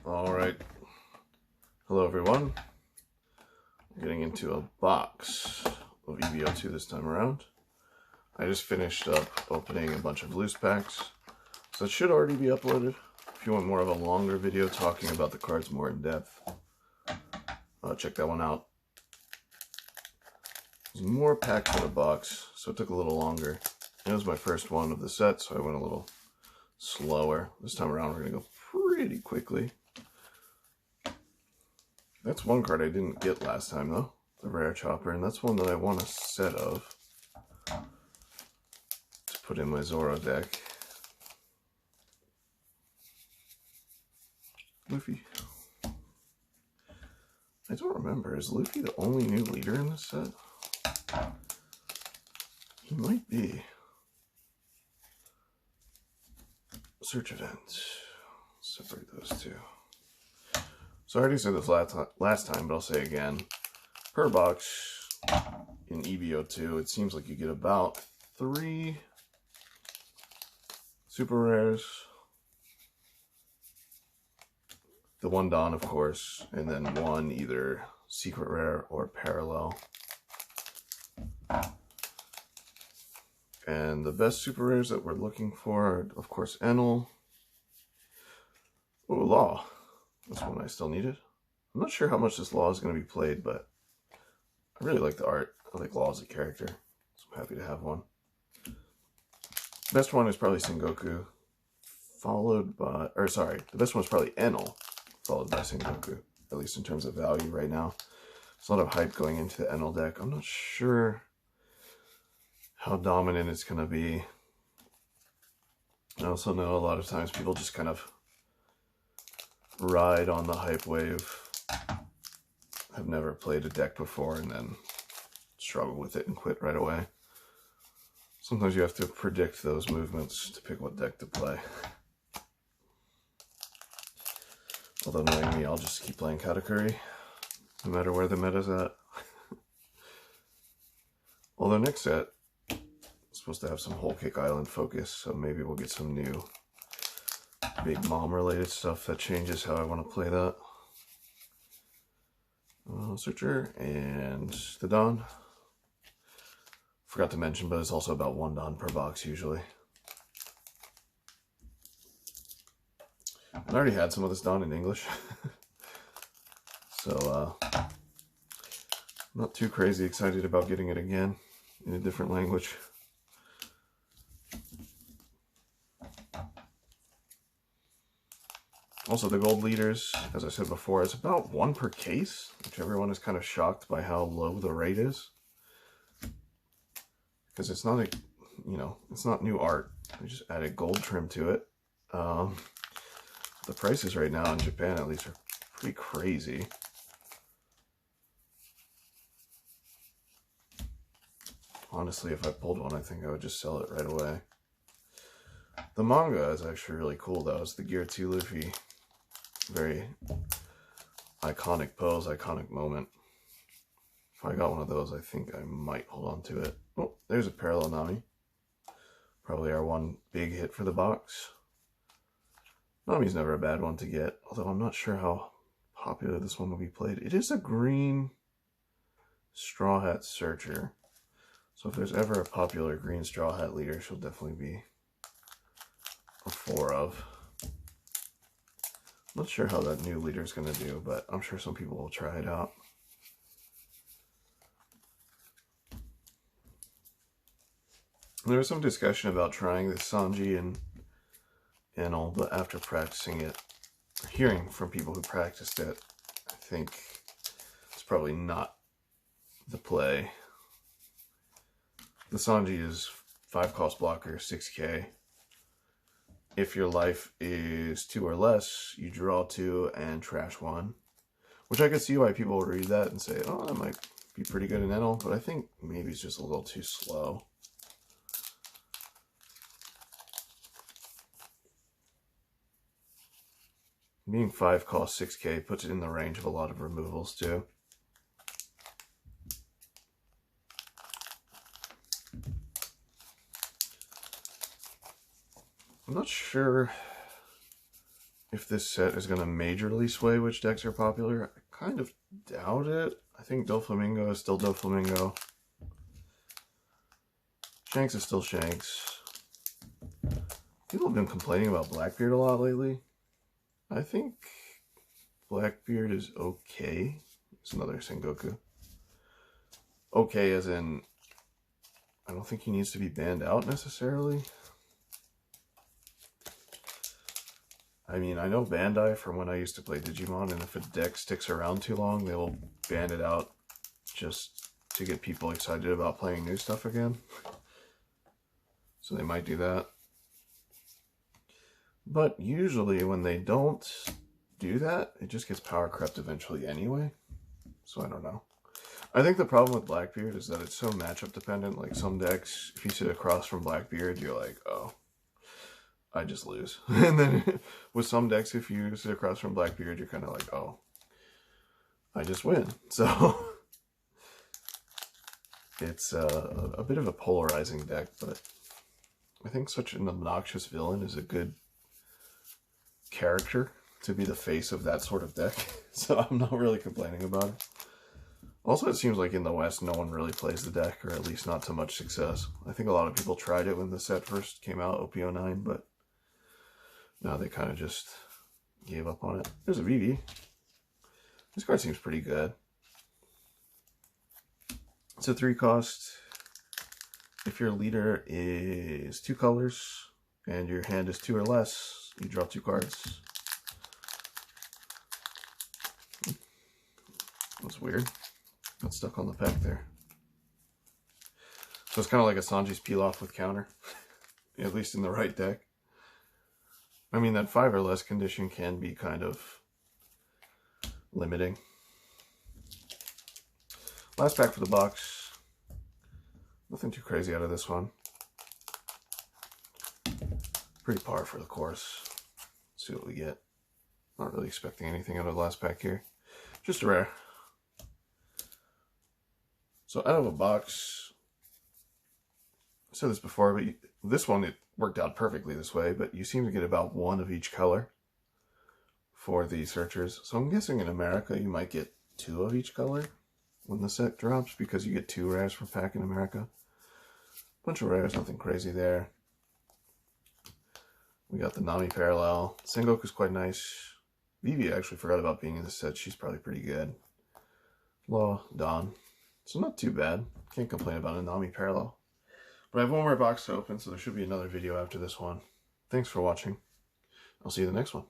All right. Hello, everyone. I'm getting into a box of EB02 this time around. I just finished up opening a bunch of loose packs, so it should already be uploaded. If you want more of a longer video talking about the cards more in depth, check that one out. There's more packed in the box, so it took a little longer. It was my first one of the set, so I went a little slower. This time around, we're going to go pretty quickly. That's one card I didn't get last time, though. The Rare Chopper, and that's one that I want a set of to put in my Zoro deck. Luffy. I don't remember. Is Luffy the only new leader in this set? He might be. Search event. Separate those two. So I already said this last time, but I'll say again. Per box in EB02, it seems like you get about 3 super rares, the one Don, of course, and then one either secret rare or parallel. And the best super rares that we're looking for are, of course, Enel. Oh, Law. This one I still needed. I'm not sure how much this Law is going to be played, but I really like the art. I like Law as a character, so I'm happy to have one. Best one is probably Sengoku, followed by, or sorry, the best one is probably Enel, followed by Sengoku, at least in terms of value right now. There's a lot of hype going into the Enel deck. I'm not sure how dominant it's going to be. I also know a lot of times people just kind of ride on the hype wave, have never played a deck before, and then struggle with it and quit right away. Sometimes you have to predict those movements to pick what deck to play. Although knowing me, I'll just keep playing Katakuri, no matter where the meta's at. Although next set is supposed to have some Whole Cake Island focus, so maybe we'll get some new Big Mom related stuff that changes how I want to play that. Searcher and the Don. Forgot to mention, but it's also about 1 Don per box usually. I already had some of this Don in English. So, not too crazy excited about getting it again in a different language. Also, the gold leaders, as I said before, it's about 1 per case, which everyone is kind of shocked by how low the rate is. Because it's not it's not new art. We just added gold trim to it. The prices right now in Japan, at least, are pretty crazy. Honestly, if I pulled one, I think I would just sell it right away. The manga is actually really cool, though. It's the Gear 2 Luffy. Very iconic pose, iconic moment. If I got one of those, I think I might hold on to it. Oh, there's a parallel Nami. Probably our one big hit for the box. Nami's never a bad one to get, although I'm not sure how popular this one will be played. It is a green Straw Hat Searcher. So if there's ever a popular green Straw Hat leader, she'll definitely be a 4 of. Not sure how that new leader is going to do, but I'm sure some people will try it out. There was some discussion about trying the Sanji and Enel, but after practicing it, hearing from people who practiced it, I think it's probably not the play. The Sanji is 5 cost blocker, 6k. If your life is 2 or less, you draw 2 and trash 1. Which I could see why people would read that and say, oh, that might be pretty good in Enel, but I think maybe it's just a little too slow. Being 5 cost 6k puts it in the range of a lot of removals too. I'm not sure if this set is going to majorly sway which decks are popular. I kind of doubt it. I think Doflamingo is still Doflamingo. Shanks is still Shanks. People have been complaining about Blackbeard a lot lately. I think Blackbeard is okay. It's another Sengoku. Okay as in, I don't think he needs to be banned out necessarily. I mean, I know Bandai from when I used to play Digimon, and if a deck sticks around too long, they will ban it out just to get people excited about playing new stuff again. So they might do that. But usually when they don't do that, it just gets power crept eventually anyway. So I don't know. I think the problem with Blackbeard is that it's so matchup dependent. Like some decks, if you sit across from Blackbeard, you're like, oh, I just lose. And then with some decks, if you sit across from Blackbeard, you're kind of like, oh, I just win. So it's a bit of a polarizing deck, but I think such an obnoxious villain is a good character to be the face of that sort of deck. So I'm not really complaining about it. Also, it seems like in the West, no one really plays the deck, or at least not to much success. I think a lot of people tried it when the set first came out, OP09, but now they kind of just gave up on it. There's a VV. This card seems pretty good. It's a 3-cost. If your leader is 2 colors and your hand is 2 or less, you draw 2 cards. That's weird. Got stuck on the pack there. So it's kind of like a Sanji's Peel-Off with counter. At least in the right deck. I mean, that 5 or less condition can be kind of limiting. Last pack for the box. Nothing too crazy out of this one. Pretty par for the course. Let's see what we get. Not really expecting anything out of the last pack here. Just a rare. So out of a box, I said this before, but this one, it worked out perfectly this way, but you seem to get about 1 of each color for the searchers. So I'm guessing in America you might get 2 of each color when the set drops, because you get 2 rares per pack in America. Bunch of rares, nothing crazy there. We got the Nami Parallel. Sengoku's quite nice. Vivi, I actually forgot about being in this set. She's probably pretty good. Law, Dawn. So not too bad. Can't complain about a Nami Parallel. But I have one more box to open, so there should be another video after this one. Thanks for watching. I'll see you in the next one.